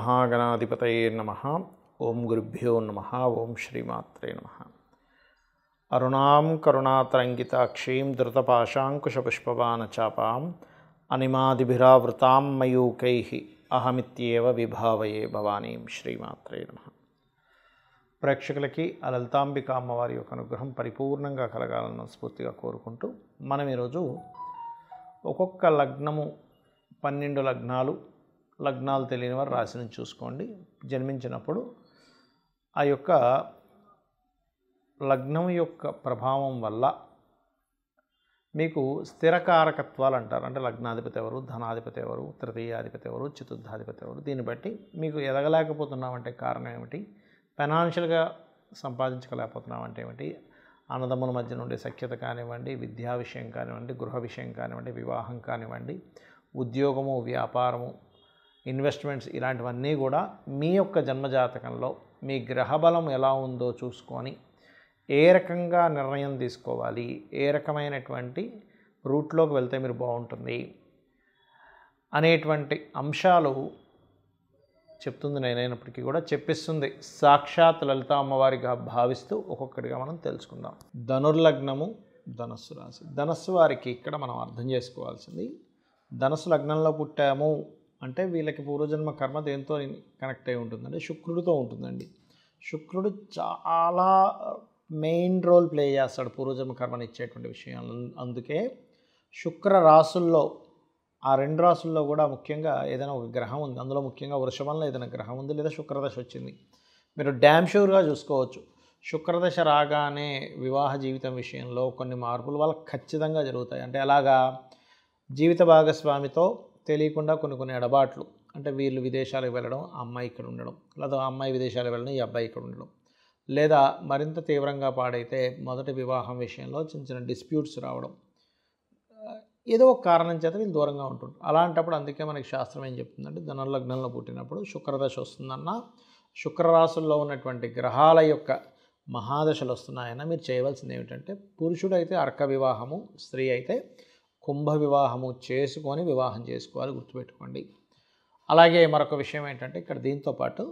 శ్రీమహాగణాధిపతయే నమః. ఓం గురుభ్యో నమః. ఓం శ్రీమాత్రే నమః. అరుణాం కరుణాతరంగితాక్షీం ధృతపాశాంకుశపుష్పబాణచాపాం అనిమాదిభిరావృతాం మయూకైః అహమిత్యేవ విభావయే భవానీం. శ్రీమాత్రే నమః. ప్రేక్షకులకి ఆ లలితాంబిక అమ్మవారి యొక్క అనుగ్రహం పరిపూర్ణంగా కలగాలని స్ఫూర్తిగా కోరుకుంటూ మనం ఈరోజు ఒక్కొక్క లగ్నము 12 లగ్నాలు తెలియని వారు రాశిని చూసుకోండి. జన్మించినప్పుడు ఆ యొక్క లగ్నం యొక్క ప్రభావం వల్ల మీకు స్థిరకారకత్వాలు అంటారు. అంటే లగ్నాధిపతి ఎవరు, ధనాధిపతి ఎవరు, తృతీయాధిపతి ఎవరు, చతుర్థాధిపతి ఎవరు, దీన్ని బట్టి మీకు ఎదగలేకపోతున్నామంటే కారణం ఏమిటి, ఫైనాన్షియల్గా సంపాదించలేకపోతున్నామంటే ఏమిటి, అన్నదమ్ముల మధ్య నుండి సఖ్యత కానివ్వండి, విద్యా విషయం కానివ్వండి, గృహ విషయం కానివ్వండి, వివాహం కానివ్వండి, ఉద్యోగము, వ్యాపారము, ఇన్వెస్ట్మెంట్స్, ఇలాంటివన్నీ కూడా మీ యొక్క జన్మజాతకంలో మీ గ్రహబలం ఎలా ఉందో చూసుకొని ఏ రకంగా నిర్ణయం తీసుకోవాలి, ఏ రకమైనటువంటి రూట్లోకి వెళ్తే మీరు బాగుంటుంది అనేటువంటి అంశాలు చెప్తుంది. నేనైనప్పటికీ కూడా చెప్పిస్తుంది సాక్షాత్ లలిత అమ్మవారిగా భావిస్తూ ఒక్కొక్కటిగా మనం తెలుసుకుందాం. ధనుర్లగ్నము, ధనస్సు రాశి. ధనస్సు వారికి ఇక్కడ మనం అర్థం చేసుకోవాల్సింది, ధనస్సు లగ్నంలో పుట్టాము అంటే వీళ్ళకి పూర్వజన్మ కర్మ దేంతో కనెక్ట్ అయి ఉంటుందంటే శుక్రుడితో ఉంటుందండి. శుక్రుడు చాలా మెయిన్ రోల్ ప్లే చేస్తాడు పూర్వజన్మ కర్మని ఇచ్చేటువంటి విషయాలు. అందుకే శుక్ర రాసుల్లో, ఆ 2 రాసుల్లో కూడా ముఖ్యంగా ఏదైనా ఒక గ్రహం ఉంది, అందులో ముఖ్యంగా వృషభంలో ఏదైనా గ్రహం ఉంది లేదా శుక్రదశ వచ్చింది, మీరు డ్యామ్ షూర్గా చూసుకోవచ్చు. శుక్రదశ రాగానే వివాహ జీవితం విషయంలో కొన్ని మార్పులు వాళ్ళకి ఖచ్చితంగా జరుగుతాయి. అంటే అలాగా జీవిత భాగస్వామితో తెలియకుండా కొన్ని ఎడబాట్లు, అంటే వీళ్ళు విదేశాలకు వెళ్ళడం, ఆ అమ్మాయి ఇక్కడ ఉండడం, లేదా ఆ అమ్మాయి విదేశాలకు వెళ్ళడం, ఈ అబ్బాయి ఇక్కడ ఉండడం, లేదా మరింత తీవ్రంగా పాడైతే మొదటి వివాహం విషయంలో చిన్న డిస్ప్యూట్స్ రావడం, ఏదో ఒక కారణం చేత వీళ్ళు దూరంగా ఉంటుంటారు. అలాంటప్పుడు అందుకే మనకి శాస్త్రం ఏం చెప్తుందంటే ధనుర్లగ్నంలో పుట్టినప్పుడు శుక్రదశ వస్తుందన్న, శుక్రరాశుల్లో ఉన్నటువంటి గ్రహాల యొక్క మహాదశలు వస్తున్నాయన్న మీరు చేయవలసింది ఏమిటంటే, పురుషుడైతే అర్క వివాహము, స్త్రీ అయితే కుంభ వివాహము చేసుకొని వివాహం చేసుకోవాలి, గుర్తుపెట్టుకోండి. అలాగే మరొక విషయం ఏంటంటే ఇక్కడ దీంతోపాటు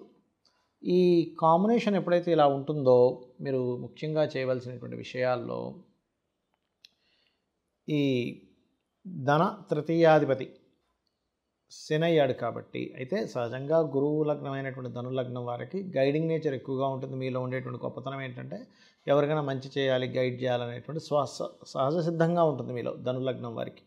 ఈ కాంబినేషన్ ఎప్పుడైతే ఇలా ఉంటుందో మీరు ముఖ్యంగా చేయవలసినటువంటి విషయాల్లో ఈ ధన తృతీయాధిపతి శని అయ్యాడు కాబట్టి, అయితే సహజంగా గురువు లగ్నమైనటువంటి ధనులగ్నం వారికి గైడింగ్ నేచర్ ఎక్కువగా ఉంటుంది. మీలో ఉండేటువంటి గొప్పతనం ఏంటంటే ఎవరికైనా మంచి చేయాలి, గైడ్ చేయాలనేటువంటి సహజ సిద్ధంగా ఉంటుంది మీలో ధనులగ్నం వారికి.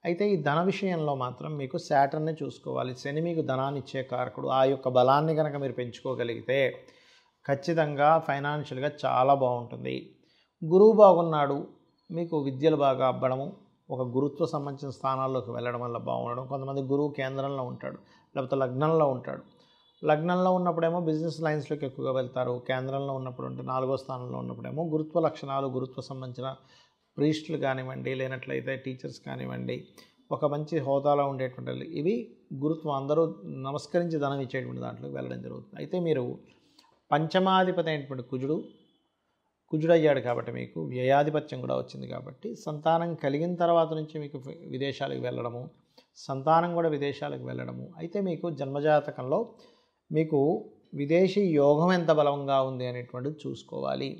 అయితే ఈ ధన విషయంలో మాత్రం మీకు శాటర్నే చూసుకోవాలి. శని మీకు ధనాన్ని ఇచ్చే కారకుడు. ఆ యొక్క బలాన్ని కనుక మీరు పెంచుకోగలిగితే ఖచ్చితంగా ఫైనాన్షియల్గా చాలా బాగుంటుంది. గురువు బాగున్నాడు, మీకు విద్యలు బాగా అబ్బడము, ఒక గురుత్వ సంబంధించిన స్థానాల్లోకి వెళ్ళడం వల్ల బాగుండడం. కొంతమంది గురువు కేంద్రంలో ఉంటాడు, లేకపోతే లగ్నంలో ఉంటాడు. లగ్నంలో ఉన్నప్పుడేమో బిజినెస్ లైన్స్లోకి ఎక్కువగా వెళ్తారు, కేంద్రంలో ఉన్నప్పుడు అంటే 4వ స్థానంలో ఉన్నప్పుడేమో గురుత్వ లక్షణాలు, గురుత్వ సంబంధించిన ప్రీస్టులు కానివ్వండి, లేనట్లయితే టీచర్స్ కానివ్వండి, ఒక మంచి హోదాలో ఉండేటువంటి ఇవి గురుత్వం అందరూ నమస్కరించి ధనం ఇచ్చేటువంటి దాంట్లోకి వెళ్ళడం జరుగుతుంది. అయితే మీరు పంచమాధిపతి అయినటువంటి కుజుడు అయ్యాడు కాబట్టి మీకు వ్యయాధిపత్యం కూడా వచ్చింది కాబట్టి సంతానం కలిగిన తర్వాత నుంచి మీకు విదేశాలకు వెళ్ళడము, సంతానం కూడా విదేశాలకు వెళ్ళడము. అయితే మీకు జన్మజాతకంలో మీకు విదేశీ యోగం ఎంత బలంగా ఉంది అనేటువంటిది చూసుకోవాలి.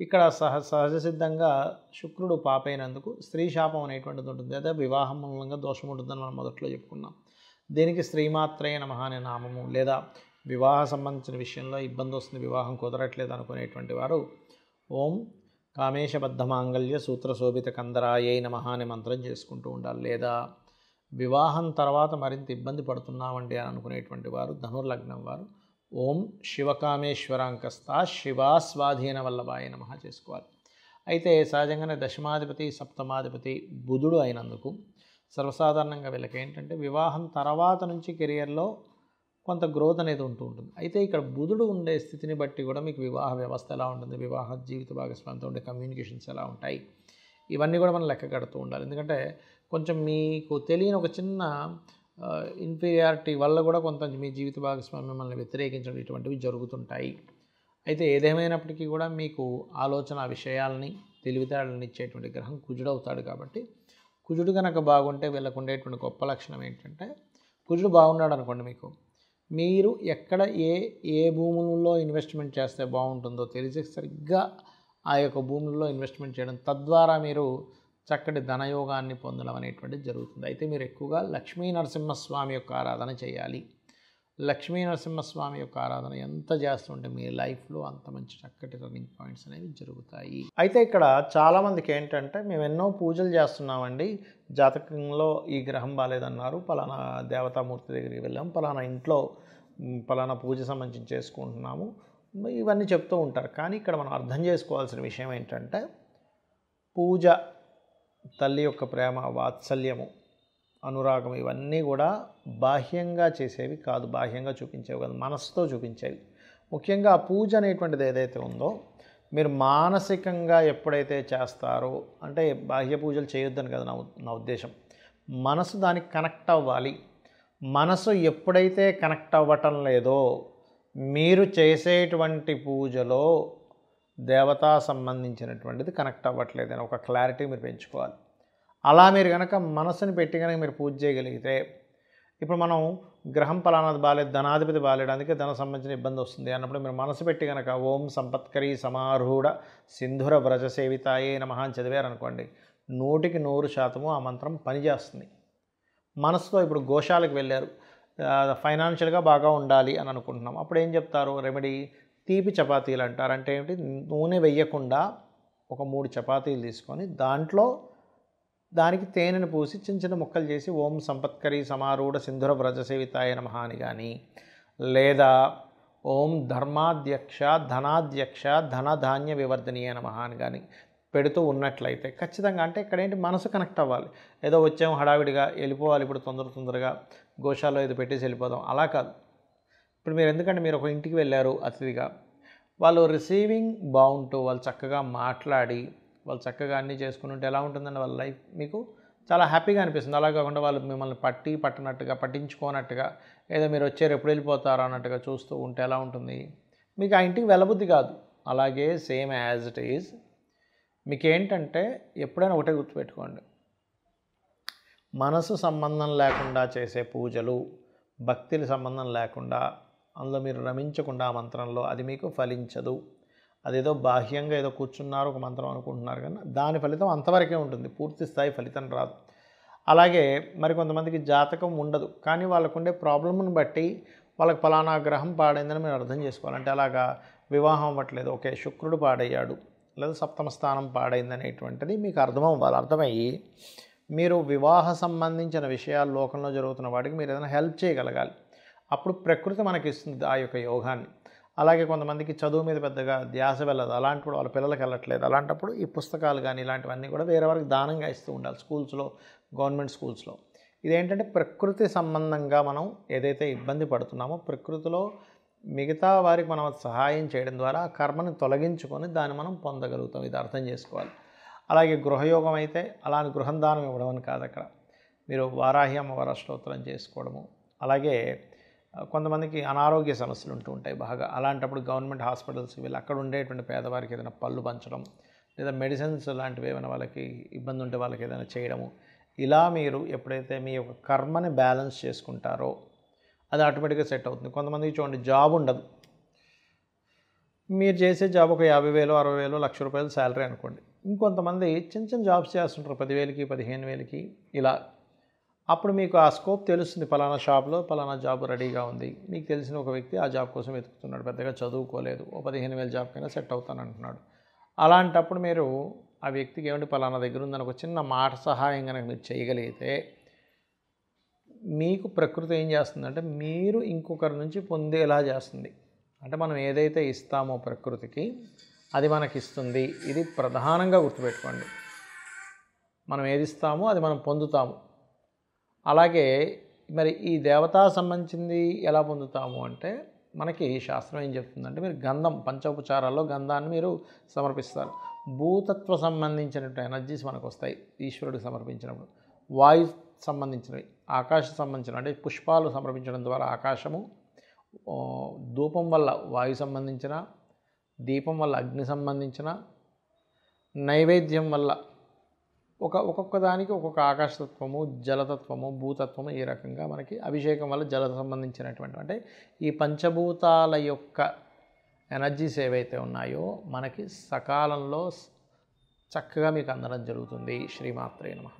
ఇక్కడ సహజ సిద్ధంగా శుక్రుడు పాపైనందుకు స్త్రీ శాపం అనేటువంటిది ఉంటుంది, లేదా వివాహం మూలంగా దోషం ఉంటుందని మనం మొదట్లో చెప్పుకున్నాం. దీనికి శ్రీమాత్రే నమః అనే నామము, లేదా వివాహ సంబంధించిన విషయంలో ఇబ్బంది వస్తుంది, వివాహం కుదరట్లేదు అనుకునేటువంటి వారు ఓం కామేశబద్ధ మాంగళ్య సూత్ర శోభిత కందరాయై నమః అనే మంత్రం చేసుకుంటూ ఉండాలి. లేదా వివాహం తర్వాత మరింత ఇబ్బంది పడుతున్నామండి అని అనుకునేటువంటి వారు ధనుర్లగ్నం వారు ఓం శివకామేశ్వరాంకస్త శివాస్వాధీన వల్లభాయ నమః చేసుకోవాలి. అయితే సహజంగానే దశమాధిపతి సప్తమాధిపతి బుధుడు అయినందుకు సర్వసాధారణంగా వీళ్ళకి ఏంటంటే వివాహం తర్వాత నుంచి కెరియర్లో కొంత గ్రోత్ అనేది ఉంటుంది. అయితే ఇక్కడ బుధుడు ఉండే స్థితిని బట్టి కూడా మీకు వివాహ వ్యవస్థ ఎలా ఉంటుంది, వివాహ జీవిత భాగస్వామితో ఉండే కమ్యూనికేషన్స్ ఎలా ఉంటాయి, ఇవన్నీ కూడా మనం లెక్క కడుతూ ఉండాలి. ఎందుకంటే కొంచెం మీకు తెలియని ఒక చిన్న ఇన్ఫీరియారిటీ వల్ల కూడా కొంత మీ జీవిత భాగస్వామి మిమ్మల్ని వ్యతిరేకించడం ఇటువంటివి జరుగుతుంటాయి. అయితే ఏదేమైనప్పటికీ కూడా మీకు ఆలోచన విషయాలని తెలివితేటలను ఇచ్చేటువంటి గ్రహం కుజుడు అవుతాడు కాబట్టి, కుజుడు కనుక బాగుంటే వీళ్ళకు ఉండేటువంటి గొప్ప లక్షణం ఏంటంటే, కుజుడు బాగున్నాడు అనుకోండి, మీకు మీరు ఎక్కడ ఏ భూములలో ఇన్వెస్ట్మెంట్ చేస్తే బాగుంటుందో తెలిసి సరిగ్గా ఆ యొక్క భూములలో ఇన్వెస్ట్మెంట్ చేయడం, తద్వారా మీరు చక్కటి ధనయోగాన్ని పొందడం అనేటువంటిది జరుగుతుంది. అయితే మీరు ఎక్కువగా లక్ష్మీ నరసింహస్వామి యొక్క ఆరాధన చేయాలి. లక్ష్మీ నరసింహస్వామి యొక్క ఆరాధన ఎంత చేస్తుంటే మీ లైఫ్లో అంత మంచి చక్కటి రన్నింగ్ పాయింట్స్ అనేవి జరుగుతాయి. అయితే ఇక్కడ చాలామందికి ఏంటంటే, మేము ఎన్నో పూజలు చేస్తున్నామండి, జాతకంలో ఈ గ్రహం బాలేదన్నారు, పలానా దేవతామూర్తి దగ్గరికి వెళ్ళాం, పలానా ఇంట్లో పలానా పూజ సంబంధించి చేసుకుంటున్నాము, ఇవన్నీ చెప్తూ ఉంటారు. కానీ ఇక్కడ మనం అర్థం చేసుకోవాల్సిన విషయం ఏంటంటే, పూజ తల్లి యొక్క ప్రేమ, వాత్సల్యము, అనురాగం ఇవన్నీ కూడా బాహ్యంగా చేసేవి కాదు, బాహ్యంగా చూపించేవి కాదు, మనసుతో చూపించేవి. ముఖ్యంగా పూజ అనేటువంటిది ఏదైతే ఉందో, మీరు మానసికంగా ఎప్పుడైతే చేస్తారో, అంటే బాహ్య పూజలు చేయొద్దని కదా నా ఉద్దేశం, మనసు దానికి కనెక్ట్ అవ్వాలి. మనసు ఎప్పుడైతే కనెక్ట్ అవ్వటం లేదో, మీరు చేసేటువంటి పూజలో దేవతా సంబంధించినటువంటిది కనెక్ట్ అవ్వట్లేదని ఒక క్లారిటీ మీరు పెంచుకోవాలి. అలా మీరు కనుక మనసుని పెట్టి కనుక మీరు పూజ చేయగలిగితే, ఇప్పుడు మనం గ్రహం పలానాది బాలేదు, ధనాధిపతి బాలేడు, అందుకే ధన సంబంధించిన ఇబ్బంది వస్తుంది అన్నప్పుడు మీరు మనసు పెట్టి కనుక ఓం సంపత్కరీ సమారూఢ సింధుర వ్రజ సేవితాయే నమః అని చదివారనుకోండి, 100% ఆ మంత్రం పనిచేస్తుంది. మనసుతో ఇప్పుడు గోశాలకు వెళ్ళారు, ఫైనాన్షియల్గా బాగా ఉండాలి అని అనుకుంటున్నాం, అప్పుడు ఏం చెప్తారు రెమెడీ? తీపి చపాతీలు అంటారు. అంటే ఏంటి? నూనె వేయకుండా ఒక 3 చపాతీలు తీసుకొని దానికి తేనెను పూసి చిన్న చిన్న ముక్కలు చేసి ఓం సంపత్కరీ సమారూఢ సింధుర వ్రజ సేవితాయ నమః అని కానీ, లేదా ఓం ధర్మాధ్యక్ష ధనాధ్యక్ష ధనధాన్య వివర్ధనీయ నమః అని కానీ పెడుతూ ఉన్నట్లయితే ఖచ్చితంగా, అంటే ఇక్కడ ఏంటి, మనసు కనెక్ట్ అవ్వాలి. ఏదో వచ్చాము హడావిడిగా వెళ్ళిపోవాలి, ఇప్పుడు తొందరగా గోశాలలో ఏదో పెట్టేసి వెళ్ళిపోదాం, అలా కాదు. ఇప్పుడు మీరు ఎందుకంటే మీరు ఒక ఇంటికి వెళ్ళారు అతిథిగా, వాళ్ళు రిసీవింగ్ బాగుంటూ వాళ్ళు చక్కగా మాట్లాడి వాళ్ళు చక్కగా అన్నీ చేసుకుని ఉంటే ఎలా ఉంటుందండి వాళ్ళ లైఫ్, మీకు చాలా హ్యాపీగా అనిపిస్తుంది. అలా కాకుండా వాళ్ళు మిమ్మల్ని పట్టించుకోనట్టుగా, ఏదో మీరు వచ్చారు ఎప్పుడు వెళ్ళిపోతారు అన్నట్టుగా చూస్తూ ఉంటే ఎలా ఉంటుంది, మీకు ఆ ఇంటికి వెళ్ళబుద్ధి కాదు. అలాగే సేమ్ యాజ్ ఇట్ ఈజ్ మీకేంటంటే, ఎప్పుడైనా ఒకటే గుర్తుపెట్టుకోండి, మనసు సంబంధం లేకుండా చేసే పూజలు, భక్తికి సంబంధం లేకుండా అందులో మీరు రమించకుండా ఆ మంత్రంలో, అది మీకు ఫలించదు. అదేదో బాహ్యంగా ఏదో కూర్చున్నారు ఒక మంత్రం అనుకుంటున్నారు, కానీ దాని ఫలితం అంతవరకే ఉంటుంది, పూర్తి స్థాయి ఫలితం రాదు. అలాగే మరికొంతమందికి జాతకం ఉండదు, కానీ వాళ్ళకు ఉండే ప్రాబ్లమ్ని బట్టి వాళ్ళకి ఫలానా గ్రహం పాడైందని మీరు అర్థం చేసుకోవాలంటే, అలాగా వివాహం అవ్వట్లేదు, ఓకే శుక్రుడు పాడయ్యాడు, లేదా సప్తమ స్థానం పాడైంది అనేటువంటిది మీకు అర్థమవ్వాలి. అర్థమయ్యి మీరు వివాహ సంబంధించిన విషయాలు లోకంలో జరుగుతున్న వాటికి మీరు ఏదైనా హెల్ప్ చేయగలగాలి. అప్పుడు ప్రకృతి మనకి ఇస్తుంది ఆ యొక్క యోగాన్ని. అలాగే కొంతమందికి చదువు మీద పెద్దగా ధ్యాస వెళ్ళదు, అలాంటప్పుడు వాళ్ళ పిల్లలకి వెళ్ళట్లేదు, అలాంటప్పుడు ఈ పుస్తకాలు కానీ ఇలాంటివన్నీ కూడా వేరే వారికి దానంగా ఇస్తూ ఉండాలి, స్కూల్స్లో, గవర్నమెంట్ స్కూల్స్లో. ఇదేంటంటే ప్రకృతి సంబంధంగా మనం ఏదైతే ఇబ్బంది పడుతున్నామో, ప్రకృతిలో మిగతా వారికి మనం సహాయం చేయడం ద్వారా కర్మని తొలగించుకొని దాన్ని మనం పొందగలుగుతాం. ఇది అర్థం చేసుకోవాలి. అలాగే గృహయోగం అయితే అలాని గృహం దానం ఇవ్వడం అని కాదు, అక్కడ మీరు వారాహి అమ్మవారి అష్టోత్తరం చేసుకోవడము. అలాగే కొంతమందికి అనారోగ్య సమస్యలు ఉంటూ ఉంటాయి బాగా, అలాంటప్పుడు గవర్నమెంట్ హాస్పిటల్స్కి వెళ్ళి అక్కడ ఉండేటువంటి పేదవారికి ఏదైనా పళ్ళు పంచడం, లేదా మెడిసిన్స్ లాంటివి ఏమైనా వాళ్ళకి ఇబ్బంది ఉంటే వాళ్ళకి ఏదైనా చేయడము. ఇలా మీరు ఎప్పుడైతే మీ యొక్క కర్మని బ్యాలెన్స్ చేసుకుంటారో అది ఆటోమేటిక్గా సెట్ అవుతుంది. కొంతమందికి చూడండి జాబ్ ఉండదు, మీరు చేసే జాబ్ ఒక 50,000, 60,000, ₹1,00,000 శాలరీ అనుకోండి. ఇంకొంతమంది చిన్న చిన్న జాబ్స్ చేస్తుంటారు 10,000కి, 15,000కి ఇలా. అప్పుడు మీకు ఆ స్కోప్ తెలుస్తుంది, పలానా షాప్లో పలానా జాబ్ రెడీగా ఉంది, మీకు తెలిసిన ఒక వ్యక్తి ఆ జాబ్ కోసం వెతుకుతున్నాడు, పెద్దగా చదువుకోలేదు, ఓ 15,000 జాబ్కైనా సెట్ అవుతానంటున్నాడు. అలాంటప్పుడు మీరు ఆ వ్యక్తికి ఏమంటే పలానా దగ్గర ఉందని ఒక చిన్న మాట సహాయం కనుక మీరు చేయగలిగితే, మీకు ప్రకృతి ఏం చేస్తుందంటే మీరు ఇంకొకరి నుంచి పొందేలా చేస్తుంది. అంటే మనం ఏదైతే ఇస్తామో ప్రకృతికి అది మనకి ఇస్తుంది. ఇది ప్రధానంగా గుర్తుపెట్టుకోండి, మనం ఏది ఇస్తామో అది మనం పొందుతాము. అలాగే మరి ఈ దేవతా సంబంధించింది ఎలా పొందుతాము అంటే, మనకి శాస్త్రం ఏం చెప్తుందంటే, మీరు గంధం, పంచోపచారాల్లో గంధాన్ని మీరు సమర్పిస్తారు. భూతత్వ సంబంధించినటువంటి ఎనర్జీస్ మనకు వస్తాయి ఈశ్వరుడికి సమర్పించినప్పుడు. వాయు సంబంధించినవి, ఆకాశ సంబంధించిన అంటే పుష్పాలు సమర్పించడం ద్వారా ఆకాశము, ధూపం వల్ల వాయు సంబంధించిన, దీపం వల్ల అగ్ని సంబంధించిన, నైవేద్యం వల్ల ఒక్కొక్క దానికి ఒక్కొక్క ఆకాశతత్వము, జలతత్వము, భూతత్వము ఈ రకంగా మనకి అభిషేకం వల్ల జల సంబంధించినటువంటి అంటే ఈ పంచభూతాల యొక్క ఎనర్జీస్ ఏవైతే ఉన్నాయో మనకి సకాలంలో చక్కగా మీకు అందడం జరుగుతుంది. శ్రీమాత్రే నమః.